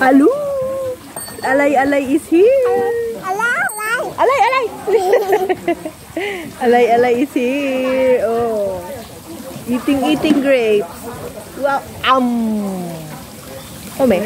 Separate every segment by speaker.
Speaker 1: Hello! Alay is here! Alay! Alay is here! Oh! Eating grapes! Wow! Oh, may!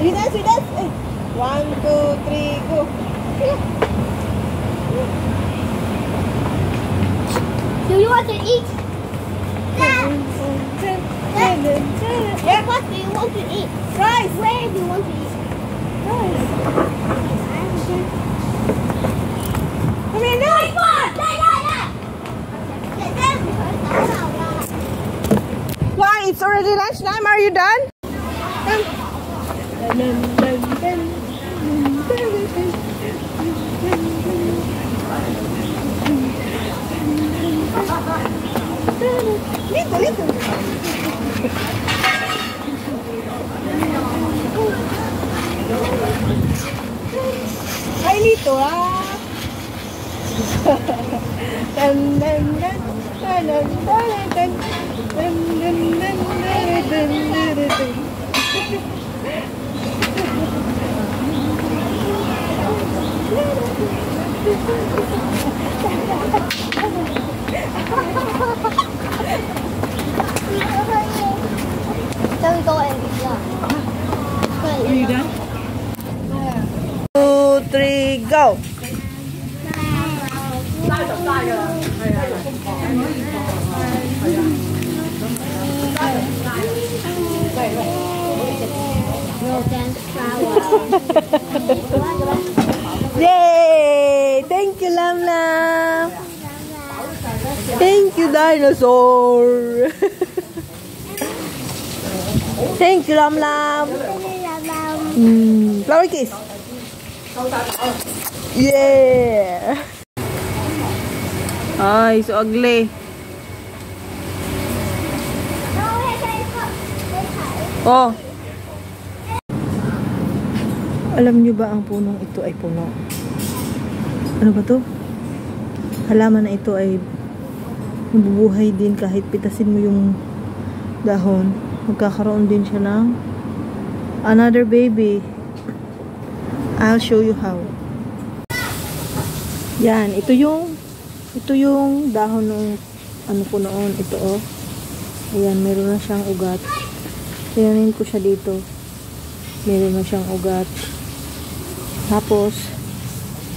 Speaker 1: We dance. 1, 2, 3, go.
Speaker 2: Do you want to eat? Yeah. What do you want to eat?
Speaker 1: Rice.
Speaker 2: Where do you want to eat?
Speaker 1: Rice. Come here now. Why? It's already lunchtime. Are you done? Come. Little. Ay, Lito,
Speaker 2: Shall we go and eat?
Speaker 1: Are you done? 2, 3, go! Yay! Thank you, Lam. Thank you, dinosaur. Thank you, Lam. Flower kiss. Yeah. Ay, so ugly. Oh. Alam nyo ba ang punong ito ay puno? Ano ba to? Halaman na ito ay mabubuhay din kahit pitasin mo yung dahon. Magkakaroon din siya ng another baby. I'll show you how. Yan, ito yung dahon ng ano po noon. Ito oh. Ayan, meron na siyang ugat. Tinanin ko siya dito. Meron na siyang ugat. Tapos,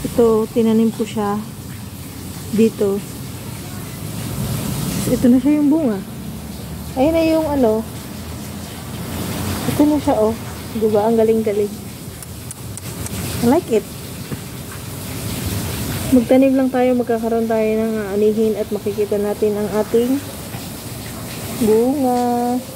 Speaker 1: Ito, tinanim ko siya dito. Ito na siya yung bunga. Ayun na yung ano. Ito na siya, oh. Diba? Ang galing-galing. I like it. Magtanim lang tayo, magkakaroon tayo ng aanihin at makikita natin ang ating bunga.